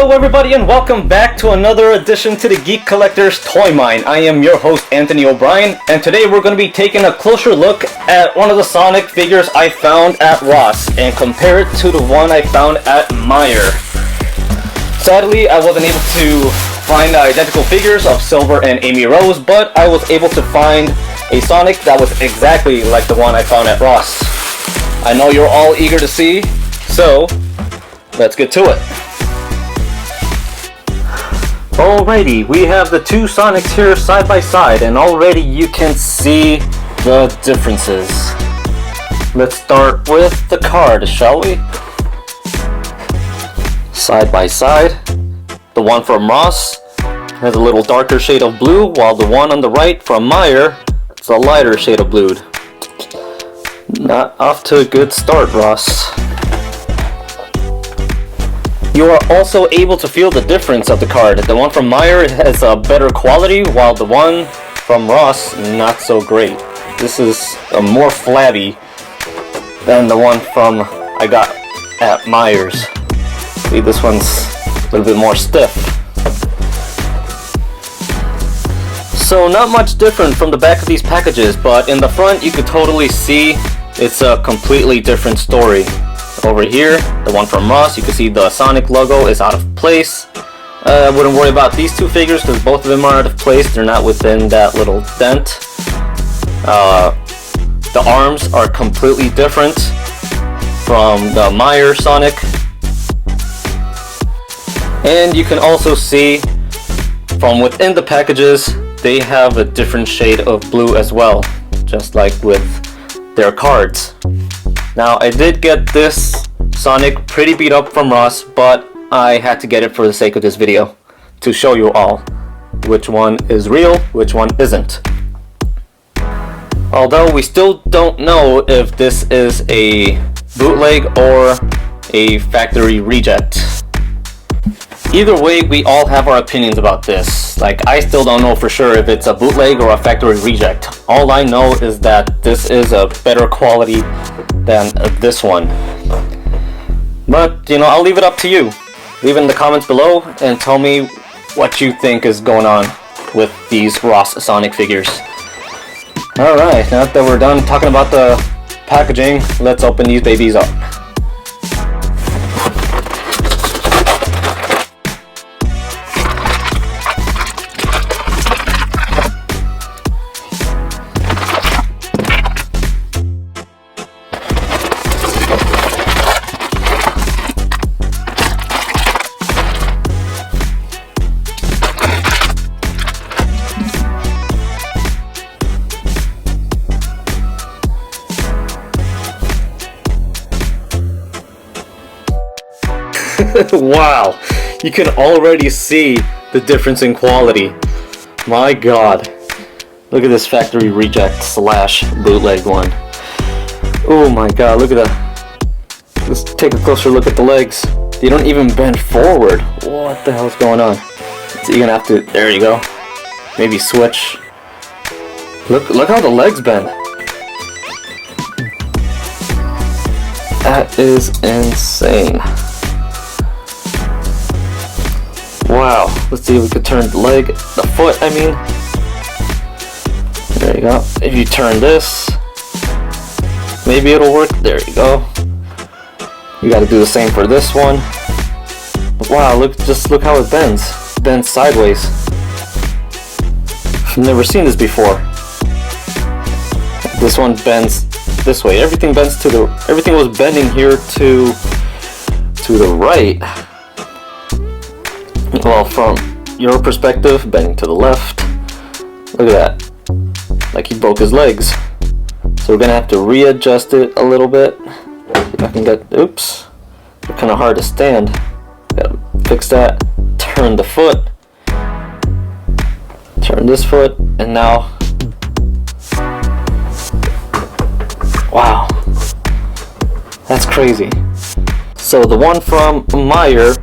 Hello everybody and welcome back to another edition to the Geek Collector's Toy Mine. I am your host Anthony O'Brien, and today we're going to be taking a closer look at one of the Sonic figures I found at Ross and compare it to the one I found at Meijer. Sadly, I wasn't able to find identical figures of Silver and Amy Rose, but I was able to find a Sonic that was exactly like the one I found at Ross. I know you're all eager to see, so let's get to it. Alrighty, we have the two Sonics here side by side, and already you can see the differences. Let's start with the card, shall we? Side by side, the one from Ross has a little darker shade of blue, while the one on the right from Meijer is a lighter shade of blue. Not off to a good start, Ross. You are also able to feel the difference of the card. The one from Meijer has a better quality, while the one from Ross, not so great. This is more flabby than the one from I got at Meijer's. See, this one's a little bit more stiff. So not much different from the back of these packages, but in the front you could totally see it's a completely different story. Over here, the one from Ross, you can see the Sonic logo is out of place. I wouldn't worry about these two figures because both of them are out of place. They're not within that little dent. The arms are completely different from the Meijer Sonic. And you can also see from within the packages, they have a different shade of blue as well, just like with their cards. Now, I did get this Sonic pretty beat up from Ross, but I had to get it for the sake of this video to show you all which one is real, which one isn't. Although we still don't know if this is a bootleg or a factory reject. Either way, we all have our opinions about this. Like, I still don't know for sure if it's a bootleg or a factory reject. All I know is that this is a better quality than this one. But, you know, I'll leave it up to you. Leave it in the comments below and tell me what you think is going on with these Ross Sonic figures. Alright, now that we're done talking about the packaging, let's open these babies up. Wow, you can already see the difference in quality. My god. Look at this factory reject slash bootleg one. Oh my god, look at that. Let's take a closer look at the legs. They don't even bend forward. What the hell is going on? So you're gonna have to, there you go. Maybe switch. Look how the legs bend. That is insane. Wow, let's see if we could turn the foot, I mean. There you go. If you turn this, maybe it'll work. There you go. You gotta do the same for this one. Wow, just look how it bends. It bends sideways. I've never seen this before. This one bends this way. Everything was bending here to the right. Well, from your perspective, bending to the left. Look at that. Like he broke his legs. So we're gonna have to readjust it a little bit. See if I can get, oops. They're kinda hard to stand. Gotta fix that. Turn the foot. Turn this foot, and now. Wow. That's crazy. So the one from Meijer,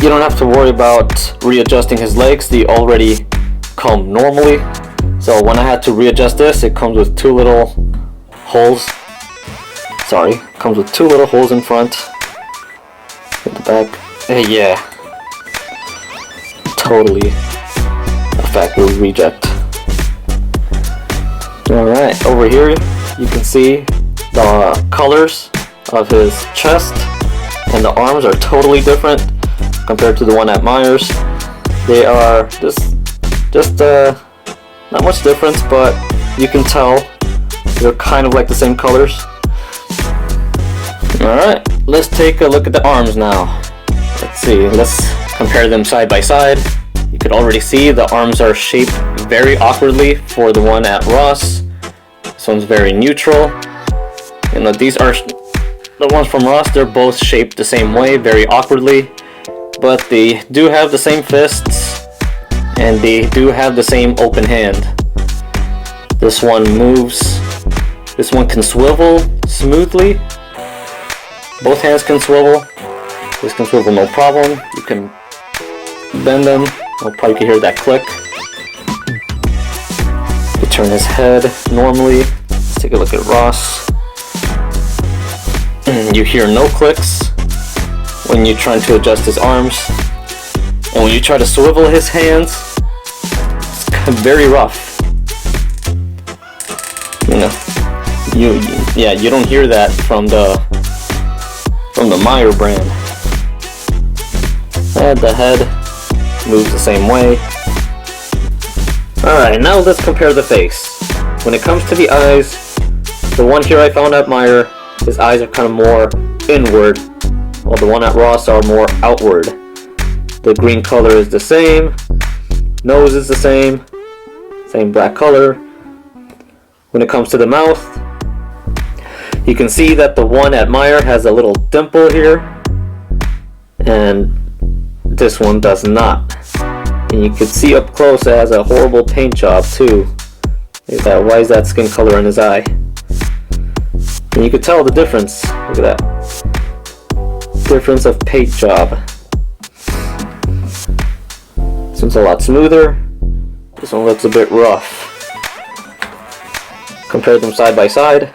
you don't have to worry about readjusting his legs. They already come normally. So when I had to readjust this, it comes with two little holes. Comes with two little holes in front. At the back. Yeah, totally a factory reject. Alright, over here you can see the colors of his chest and the arms are totally different compared to the one at Meijer's. They are just not much difference, but you can tell they're kind of like the same colors. Alright, let's take a look at the arms now. Let's see, let's compare them side by side. You could already see the arms are shaped very awkwardly for the one at Ross. This one's very neutral. You know, these are the ones from Ross, they're both shaped the same way, very awkwardly. But they do have the same fists, and they do have the same open hand. This one moves, this one can swivel smoothly. Both hands can swivel. This can swivel no problem. You can bend them. I'll probably hear that click. You turn his head normally. Let's take a look at Ross. You hear no clicks when you're trying to adjust his arms. And when you try to swivel his hands, it's very rough. You know, you don't hear that from the Meijer brand. And the head moves the same way. Alright, now let's compare the face. When it comes to the eyes, the one here I found at Meijer, his eyes are kind of more inward, while the one at Ross are more outward. The green color is the same, nose is the same black color. When it comes to the mouth, you can see that the one at Meijer has a little dimple here, and this one does not. And you can see up close it has a horrible paint job too. Look at that, why is that skin color in his eye? And you can tell the difference. Look at that. Difference of paint job. This one's a lot smoother. This one looks a bit rough. Compare them side by side.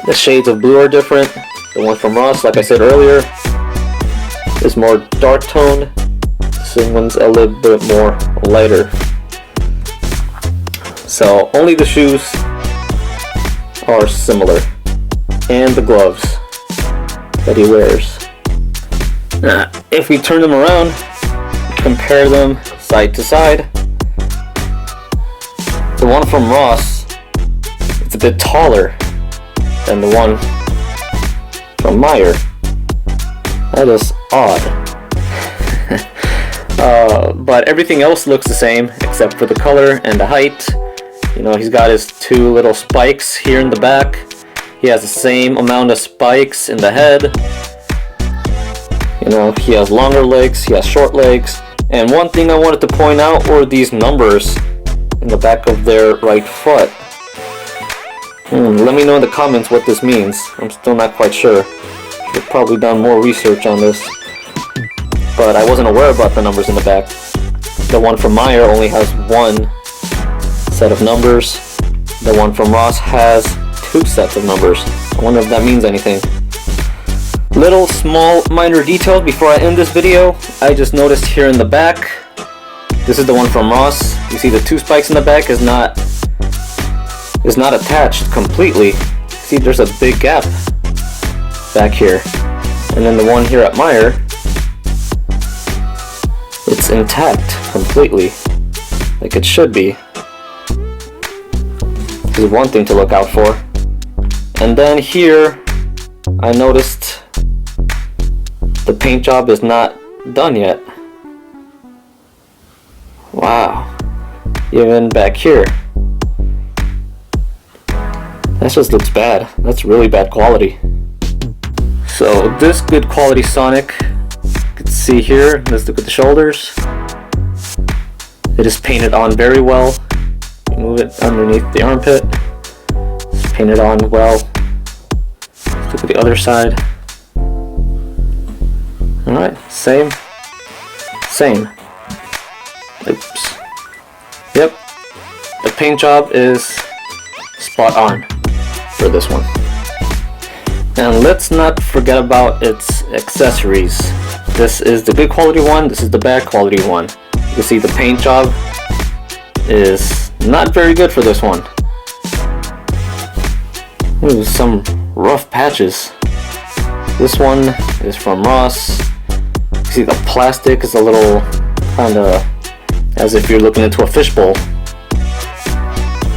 The shades of blue are different. The one from Ross, like I said earlier, is more dark toned. This one's a little bit more lighter. So only the shoes are similar, and the gloves that he wears. If we turn them around, compare them side to side, the one from Ross, it's a bit taller than the one from Meijer. That is odd. But everything else looks the same except for the color and the height. You know, he's got his two little spikes here in the back. He has the same amount of spikes in the head. You know, he has longer legs, he has short legs. And one thing I wanted to point out were these numbers in the back of their right foot. Let me know in the comments what this means. I'm still not quite sure. Should have probably done more research on this. But I wasn't aware about the numbers in the back. The one from Meijer only has one set of numbers. The one from Ross has two sets of numbers. I wonder if that means anything. Little small minor details before I end this video. I just noticed here in the back, this is the one from Ross. You see the two spikes in the back is not attached completely. See, there's a big gap back here. And then the one here at Meijer, it's intact completely, like it should be. This is one thing to look out for. And then here, I noticed the paint job is not done yet. Wow. Even back here. That just looks bad. That's really bad quality. So this good quality Sonic, you can see here, let's look at the shoulders. It is painted on very well. Move it underneath the armpit. It's painted on well. Let's look at the other side. Alright, same. Oops. Yep. The paint job is spot on for this one. And let's not forget about its accessories. This is the good quality one, this is the bad quality one. You can see the paint job is not very good for this one. Ooh, some rough patches. This one is from Ross. You see the plastic is a little kinda as if you're looking into a fishbowl.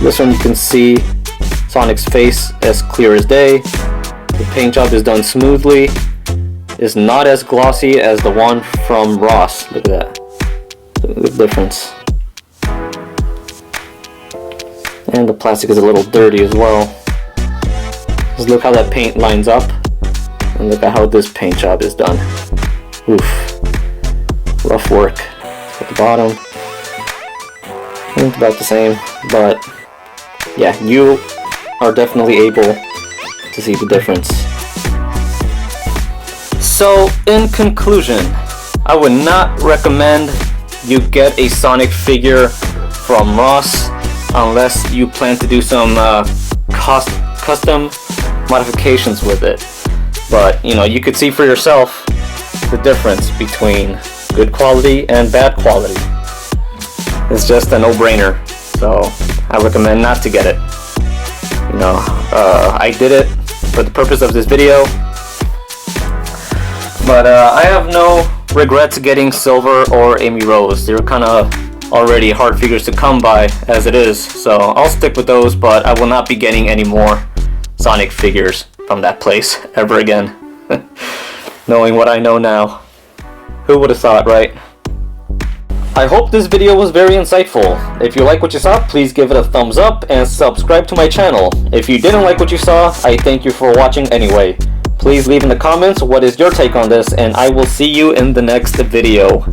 This one you can see Sonic's face as clear as day. The paint job is done smoothly. It's not as glossy as the one from Ross. Look at that. Look at the difference. And the plastic is a little dirty as well. Just look how that paint lines up. And look at how this paint job is done. Oof. Rough work. At the bottom. It's about the same. But yeah, you are definitely able to see the difference. So in conclusion, I would not recommend you get a Sonic figure from Ross unless you plan to do some custom modifications with it. But you know, you could see for yourself the difference between good quality and bad quality. It's just a no-brainer, so I recommend not to get it. You know, I did it for the purpose of this video, but I have no regrets getting Silver or Amy Rose. They're kind of already hard figures to come by as it is, so I'll stick with those, but I will not be getting any more Sonic figures from that place ever again. Knowing what I know now. Who would have thought, right? I hope this video was very insightful. If you like what you saw, please give it a thumbs up and subscribe to my channel. If you didn't like what you saw, I thank you for watching anyway. Please leave in the comments what is your take on this, and I will see you in the next video.